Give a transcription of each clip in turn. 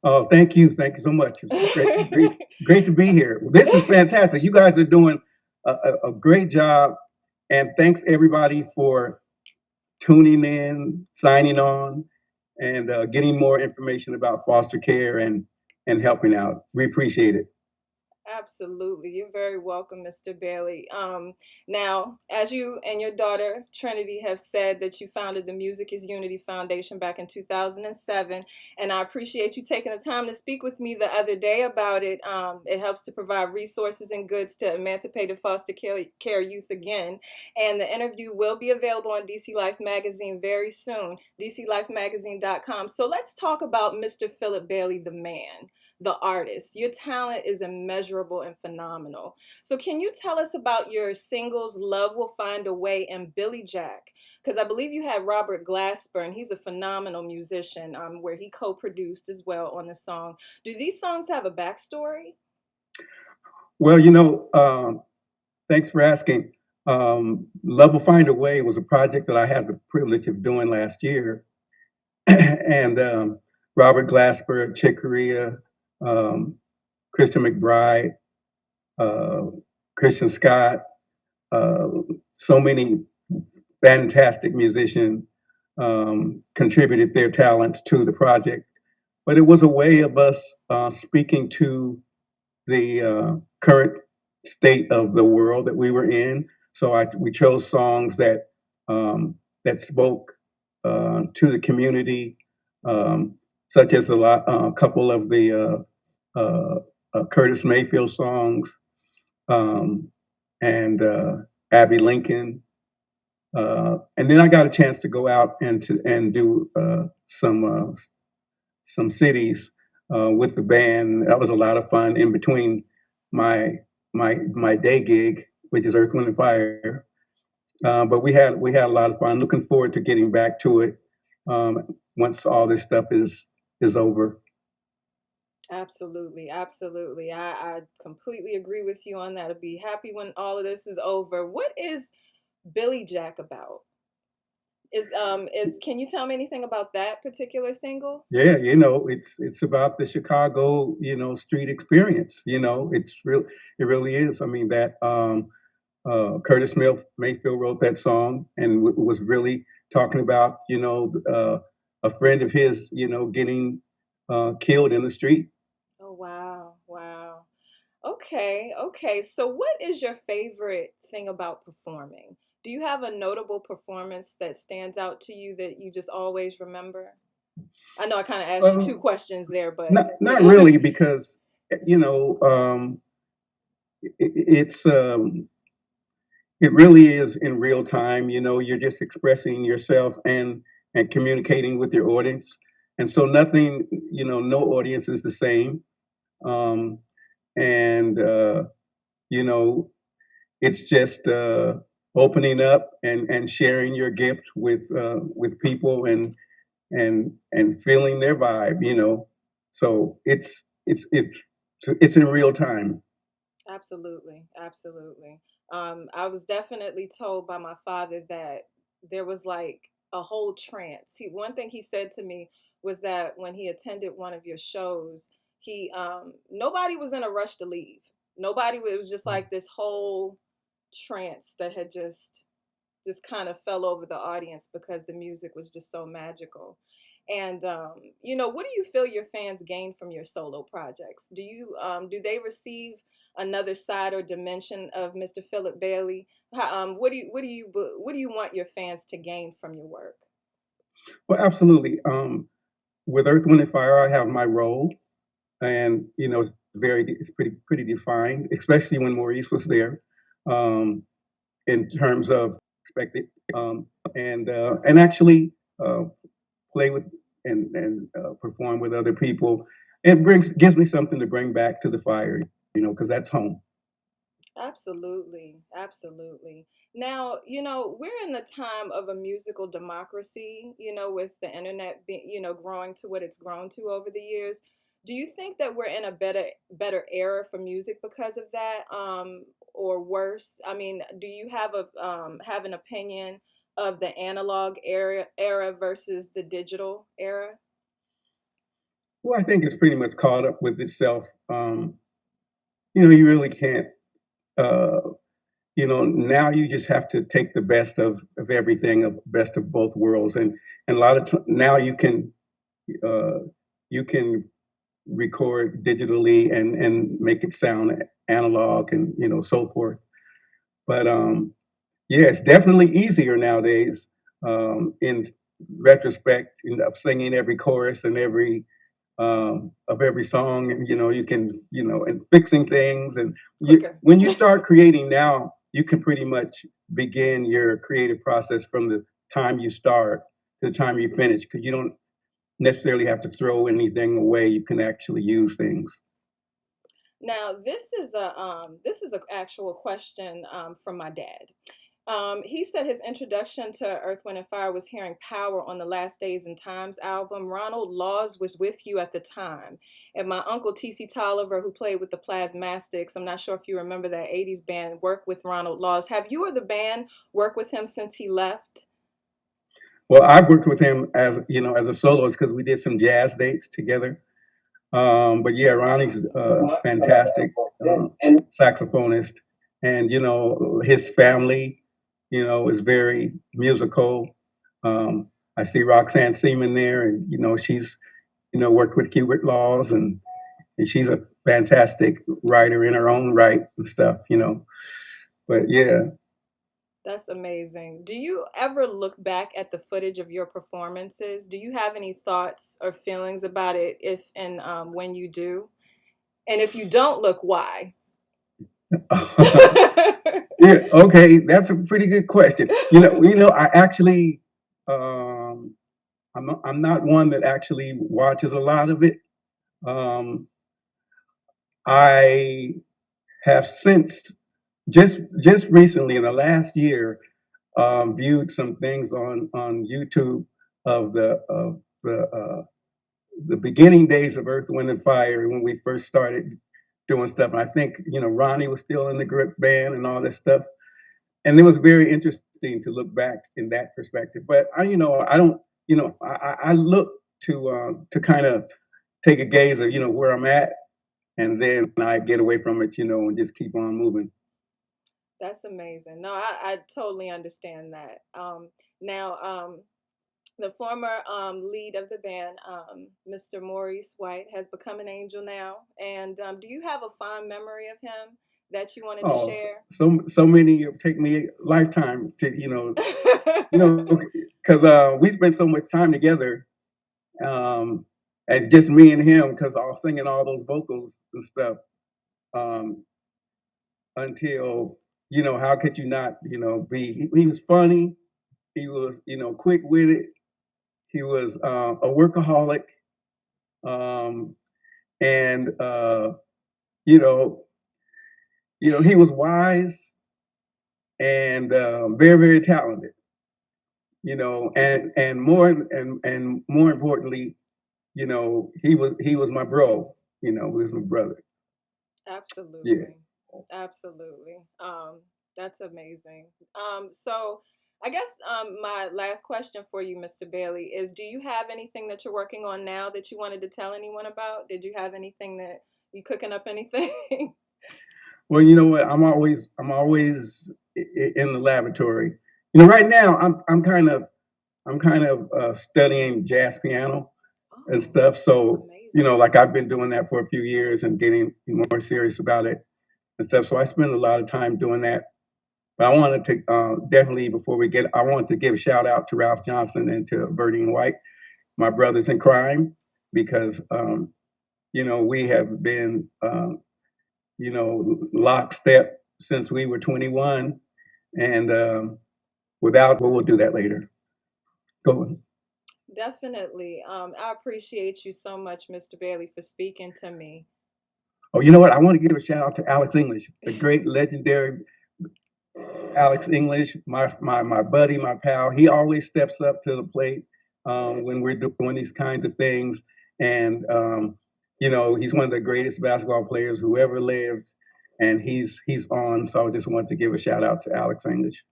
Oh, thank you. Thank you so much. It's great to be here. This is fantastic. You guys are doing a great job. And thanks everybody for tuning in, signing on, and getting more information about foster care and helping out. We appreciate it. Absolutely. You're very welcome, Mr. Bailey. Now, as you and your daughter, Trinity, have said that you founded the Music is Unity Foundation back in 2007, and I appreciate you taking the time to speak with me the other day about it. It helps to provide resources and goods to emancipated foster care youth again. And the interview will be available on DC Life Magazine very soon, dclifemagazine.com. So let's talk about Mr. Philip Bailey, the man, the artist. Your talent is immeasurable and phenomenal. So, can you tell us about your singles Love Will Find a Way and Billy Jack? Because I believe you had Robert Glasper, and he's a phenomenal musician, where he co produced as well on the song. Do these songs have a backstory? Well, thanks for asking. Love Will Find a Way was a project that I had the privilege of doing last year. And Robert Glasper, Chick Corea, um, Christian McBride, uh, Christian Scott, uh, so many fantastic musicians contributed their talents to the project. But it was a way of us speaking to the current state of the world that we were in. So we chose songs that spoke to the community, such as a couple of the Curtis Mayfield songs, um, and Abby Lincoln. And then I got a chance to go out and do some cities with the band. That was a lot of fun in between my my day gig, which is Earth, Wind, and Fire. But we had a lot of fun. Looking forward to getting back to it once all this stuff is over. Absolutely, absolutely. I completely agree with you on that. I'll be happy when all of this is over. What is Billy Jack about? Is can you tell me anything about that particular single? Yeah, it's about the Chicago, street experience. It really is. I mean that Mayfield wrote that song and was really talking about, a friend of his, getting killed in the street. Oh wow, wow. Okay, okay. So what is your favorite thing about performing? Do you have a notable performance that stands out to you that you just always remember? I know I kind of asked you two Well, questions there, but not yeah. really because you know it's it really is in real time. You're just expressing yourself and communicating with your audience, and so nothing, no audience is the same. Um, and you know, it's just opening up and sharing your gift with people and feeling their vibe. So it's in real time. Absolutely, absolutely. I was definitely told by my father that there was like a whole trance. One thing he said to me was that when he attended one of your shows, he nobody was in a rush to leave. Nobody. It was just like this whole trance that had just kind of fell over the audience because the music was just so magical. And what do you feel your fans gain from your solo projects? Do they receive another side or dimension of Mr. Philip Bailey? What do you want your fans to gain from your work? Well, absolutely. With Earth, Wind, and Fire, I have my role, and it's pretty defined, especially when Maurice was there, um, in terms of expected, and actually uh, play with and perform with other people. It gives me something to bring back to the fire, because that's home. Absolutely, absolutely. Now, we're in the time of a musical democracy, with the internet being, growing to what it's grown to over the years. Do you think that we're in a better era for music because of that, or worse? I mean, do you have an opinion of the analog era versus the digital era? Well, I think it's pretty much caught up with itself. You really can't. Uh, now you just have to take the best of everything, of best of both worlds, and a lot of now uh, you can record digitally and make it sound analog and so forth. But yeah, it's definitely easier nowadays. In retrospect, of singing every chorus and every of every song, and you can and fixing things, and Quicker. when you start creating now, you can pretty much begin your creative process from the time you start to the time you finish, because you don't necessarily have to throw anything away. You can actually use things. Now, this is an actual question from my dad. He said his introduction to Earth, Wind, and Fire was hearing Power on the Last Days and Times album. Ronald Laws was with you at the time. And my uncle T.C. Tolliver, who played with the Plasmastics, I'm not sure if you remember that 80s band, worked with Ronald Laws. Have you or the band worked with him since he left? Well, I've worked with him as as a soloist because we did some jazz dates together. But yeah, That's Ronnie's awesome. a fantastic saxophonist, and his family, is very musical. I see Roxanne Seaman there, and she's worked with Hubert Laws, and she's a fantastic writer in her own right and stuff. But yeah, That's amazing. Do you ever look back at the footage of your performances? Do you have any thoughts or feelings about it if and when you do? And if you don't look, why? yeah, okay, that's a pretty good question. I actually, um, I'm not one that actually watches a lot of it. Um, I have since just recently in the last year viewed some things on YouTube of the beginning days of Earth, Wind, and Fire when we first started doing stuff. And I think Ronnie was still in the grip band and all this stuff, and it was very interesting to look back in that perspective. But I don't, I look to kind of take a gaze of where I'm at, and then I get away from it, and just keep on moving. That's amazing. No, I totally understand that. Now, the former lead of the band, Mr. Maurice White, has become an angel now. And do you have a fond memory of him that you wanted to Oh, share? so many take me a lifetime to because we spent so much time together, um, and just me and him, because I was singing all those vocals and stuff. Um, until how could you not be? He was funny. He was quick with it. He was a workaholic, um, and you know he was wise and very very talented. And more importantly, he was my bro. He was my brother. Yeah. Absolutely. Absolutely. That's amazing. So I guess my last question for you, Mr. Bailey, is do you have anything that you're working on now that you wanted to tell anyone about? Did you have anything that you cooking up anything? Well, you know what? I'm always in the laboratory. Right now I'm kind of studying jazz piano and Oh, stuff. So amazing. like I've been doing that for a few years and getting more serious about it and stuff. So I spend a lot of time doing that. But I wanted to definitely before I wanted to give a shout out to Ralph Johnson and to Birdie White, my brothers in crime, because we have been lockstep since we were 21, and without, well, we'll do that later. Go on. Definitely. I appreciate you so much, Mr. Bailey, for speaking to me. Oh, you know what? I want to give a shout out to Alex English, the great legendary Alex English, my buddy, my pal. He always steps up to the plate when we're doing these kinds of things, and he's one of the greatest basketball players who ever lived, and he's on. So I just wanted to give a shout out to Alex English.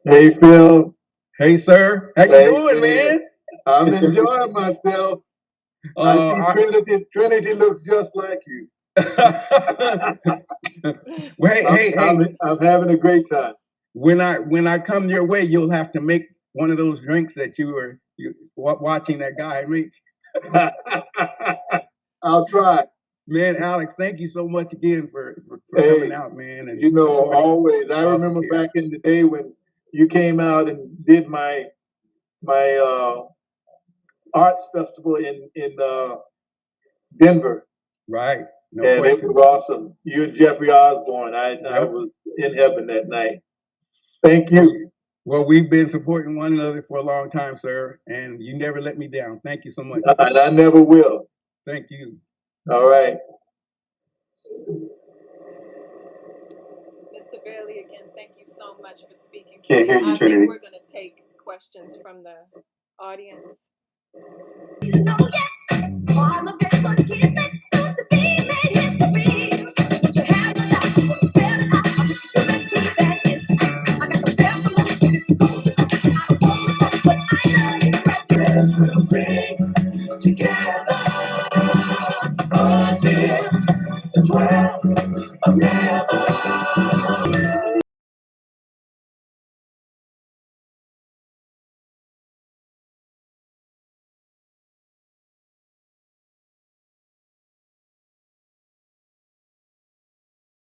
Hey Phil, Hey, sir, how you thanks doing, man. man? I'm enjoying myself. Uh, I see Trinity. Trinity looks just like you. well, hey, I'm having a great time. when I come your way, you'll have to make one of those drinks that you watching that guy make. I'll try. Man, Alex, thank you so much again for Hey, coming out, man. And you know, supporting always. I Foster remember Care. back in the day when you came out and did my arts festival in Denver, Right, no and it question. was awesome. You and Jeffrey Osborne. I Yep. was in heaven that night. Thank you. Well, we've been supporting one another for a long time, sir, and you never let me down. Thank you so much. And I never will. Thank you. All right. Mr. Bailey, again, thank you so much for speaking Can't today. hear you, I Trinity. think we're going to take questions from the audience.